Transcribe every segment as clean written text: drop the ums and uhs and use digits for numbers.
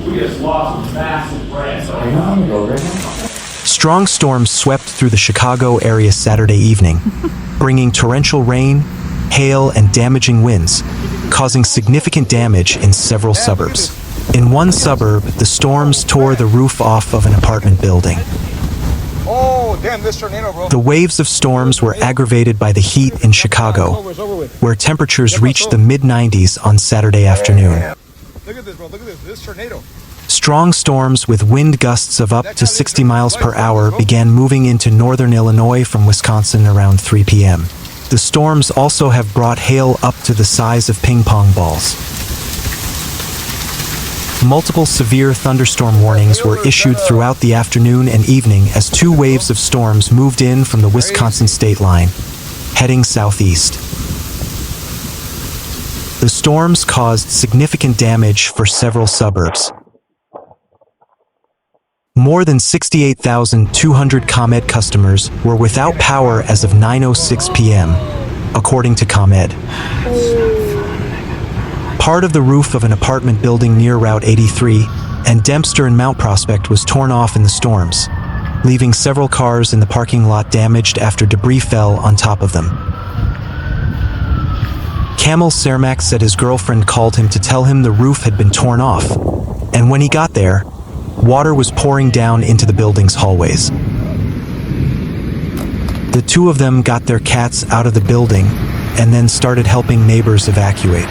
We just lost massive branch. Strong storms swept through the Chicago area Saturday evening, bringing torrential rain, hail, and damaging winds, causing significant damage in several suburbs. In one suburb, the storms tore the roof off of an apartment building. Oh, damn, this tornado, bro. The waves of storms were aggravated by the heat in Chicago, where temperatures reached the mid-90s on Saturday afternoon. Look at this, bro. Look at this. This tornado. Strong storms with wind gusts of up to 60 miles per hour began moving into northern Illinois from Wisconsin around 3 p.m. The storms also have brought hail up to the size of ping pong balls. Multiple severe thunderstorm warnings were issued throughout the afternoon and evening as two waves of storms moved in from the Wisconsin state line, heading southeast. The storms caused significant damage for several suburbs. More than 68,200 ComEd customers were without power as of 9:06 p.m., according to ComEd. Part of the roof of an apartment building near Route 83 and Dempster and Mount Prospect was torn off in the storms, leaving several cars in the parking lot damaged after debris fell on top of them. Camel Cermak said his girlfriend called him to tell him the roof had been torn off, and when he got there, water was pouring down into the building's hallways. The two of them got their cats out of the building and then started helping neighbors evacuate.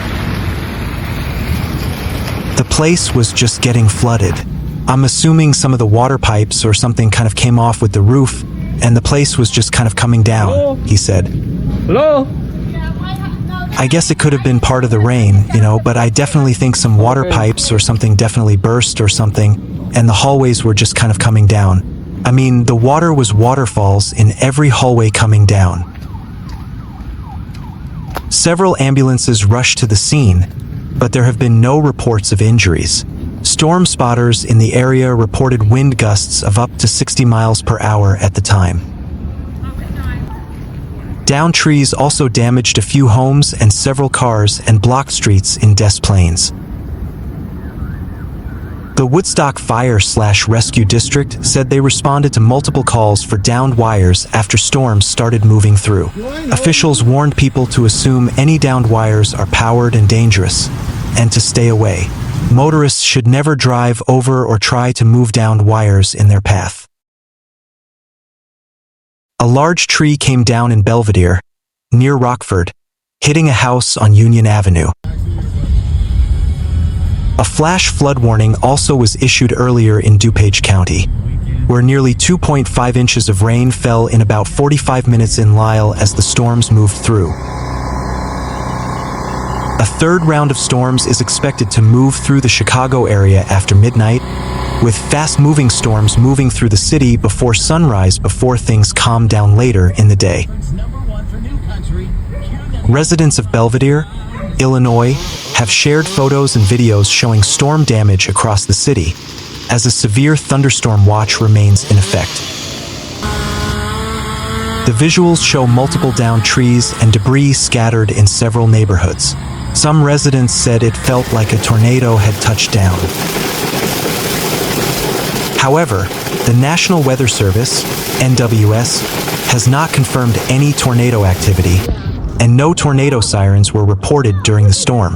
The place was just getting flooded. I'm assuming some of the water pipes or something kind of came off with the roof, and the place was just kind of coming down, he said. Hello? I guess it could have been part of the rain, but I definitely think some water pipes or something definitely burst or something, and the hallways were just kind of coming down. I mean, the water was waterfalls in every hallway coming down. Several ambulances rushed to the scene, but there have been no reports of injuries. Storm spotters in the area reported wind gusts of up to 60 miles per hour at the time. Downed trees also damaged a few homes and several cars and blocked streets in Des Plaines. The Woodstock Fire/Rescue District said they responded to multiple calls for downed wires after storms started moving through. Officials warned people to assume any downed wires are powered and dangerous, and to stay away. Motorists should never drive over or try to move downed wires in their path. A large tree came down in Belvidere, near Rockford, hitting a house on Union Avenue. A flash flood warning also was issued earlier in DuPage County, where nearly 2.5 inches of rain fell in about 45 minutes in Lisle as the storms moved through. A third round of storms is expected to move through the Chicago area after midnight, with fast-moving storms moving through the city before sunrise before things calm down later in the day. Residents of Belvidere, Illinois, have shared photos and videos showing storm damage across the city, as a severe thunderstorm watch remains in effect. The visuals show multiple downed trees and debris scattered in several neighborhoods. Some residents said it felt like a tornado had touched down. However, the National Weather Service, NWS, has not confirmed any tornado activity, and no tornado sirens were reported during the storm.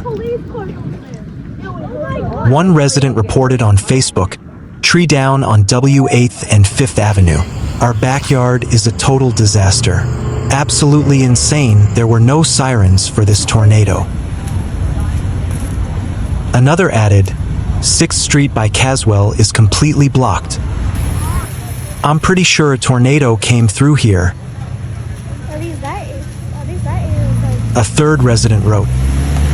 One resident reported on Facebook, "Tree down on W8th and 5th Avenue. Our backyard is a total disaster. Absolutely insane there were no sirens for this tornado." Another added, 6th Street by Caswell is completely blocked. I'm pretty sure a tornado came through here. A third resident wrote,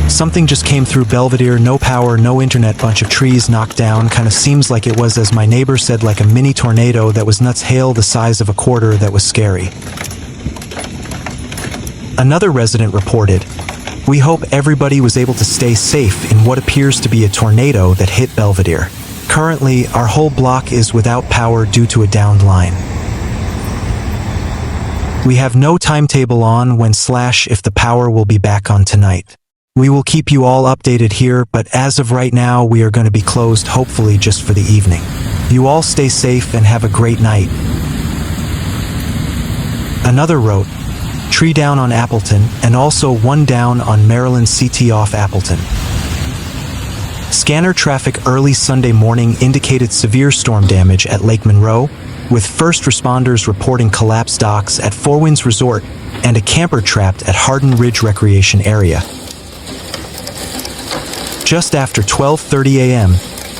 "Something just came through Belvidere, no power, no internet, bunch of trees knocked down, kind of seems like it was, as my neighbor said, like a mini tornado that was nuts, hail the size of a quarter that was scary." Another resident reported, "We hope everybody was able to stay safe in what appears to be a tornado that hit Belvidere. Currently, our whole block is without power due to a downed line. We have no timetable on when/if the power will be back on tonight. We will keep you all updated here, but as of right now, we are going to be closed, hopefully just for the evening. You all stay safe and have a great night. Another wrote, tree down on Appleton, and also one down on Maryland CT off Appleton. Scanner traffic early Sunday morning indicated severe storm damage at Lake Monroe, with first responders reporting collapsed docks at Fourwinds Resort and a camper trapped at Hardin Ridge Recreation Area. Just after 12:30 a.m.,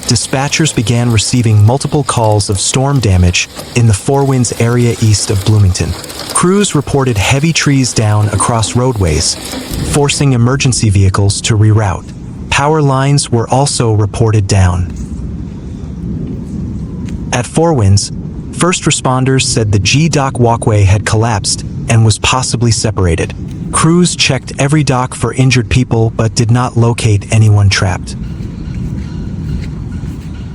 dispatchers began receiving multiple calls of storm damage in the Fourwinds area east of Bloomington. Crews reported heavy trees down across roadways, forcing emergency vehicles to reroute. Power lines were also reported down. At Fourwinds, first responders said the G-dock walkway had collapsed and was possibly separated. Crews checked every dock for injured people but did not locate anyone trapped.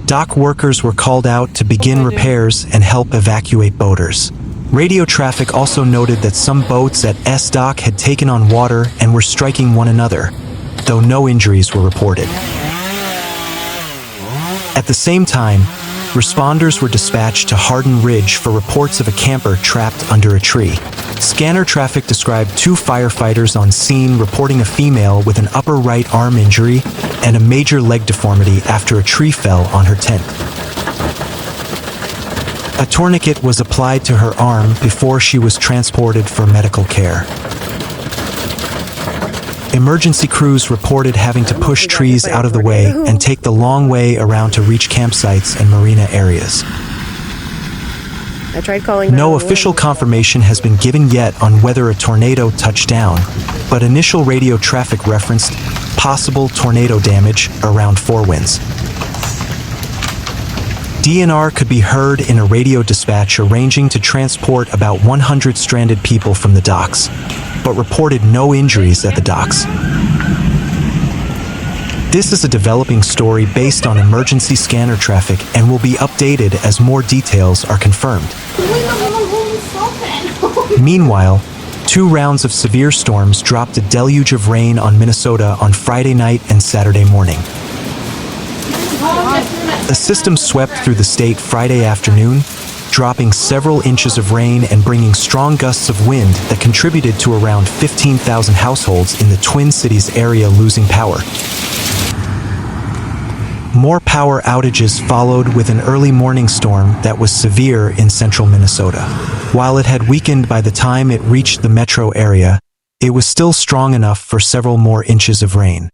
Dock workers were called out to begin repairs and help evacuate boaters. Radio traffic also noted that some boats at S Dock had taken on water and were striking one another, though no injuries were reported. At the same time, responders were dispatched to Hardin Ridge for reports of a camper trapped under a tree. Scanner traffic described 2 firefighters on scene reporting a female with an upper right arm injury and a major leg deformity after a tree fell on her tent. A tourniquet was applied to her arm before she was transported for medical care. Emergency crews reported having to push trees out of the way and take the long way around to reach campsites and marina areas. I tried calling. No official confirmation has been given yet on whether a tornado touched down, but initial radio traffic referenced possible tornado damage around Fourwinds. DNR could be heard in a radio dispatch arranging to transport about 100 stranded people from the docks, but reported no injuries at the docks. This is a developing story based on emergency scanner traffic and will be updated as more details are confirmed. Meanwhile, 2 rounds of severe storms dropped a deluge of rain on Minnesota on Friday night and Saturday morning. A system swept through the state Friday afternoon, dropping several inches of rain and bringing strong gusts of wind that contributed to around 15,000 households in the Twin Cities area losing power. More power outages followed with an early morning storm that was severe in central Minnesota. While it had weakened by the time it reached the metro area, it was still strong enough for several more inches of rain.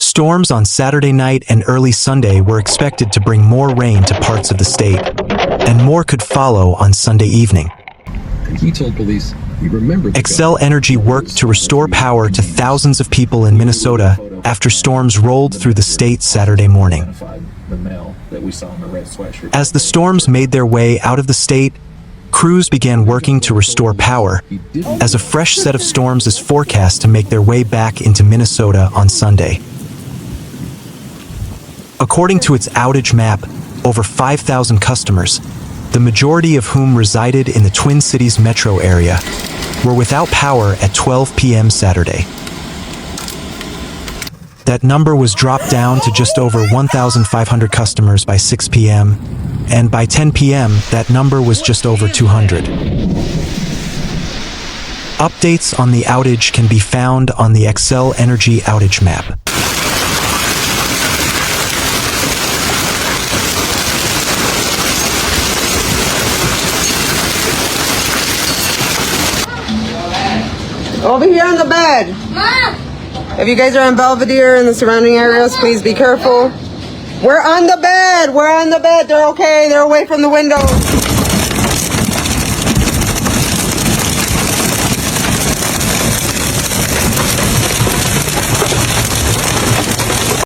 Storms on Saturday night and early Sunday were expected to bring more rain to parts of the state, and more could follow on Sunday evening. He told police he remembered. Xcel Energy worked to restore power to thousands of people in Minnesota after storms rolled through the state Saturday morning. As the storms made their way out of the state, crews began working to restore power, as a fresh set of storms is forecast to make their way back into Minnesota on Sunday. According to its outage map, over 5,000 customers, the majority of whom resided in the Twin Cities metro area, were without power at 12 p.m. Saturday. That number was dropped down to just over 1,500 customers by 6 p.m., and by 10 p.m. that number was just over 200. Updates on the outage can be found on the Xcel Energy outage map. Over here on the bed. If you guys are in Belvidere and the surrounding areas, please be careful. We're on the bed. We're on the bed. They're okay. They're away from the windows.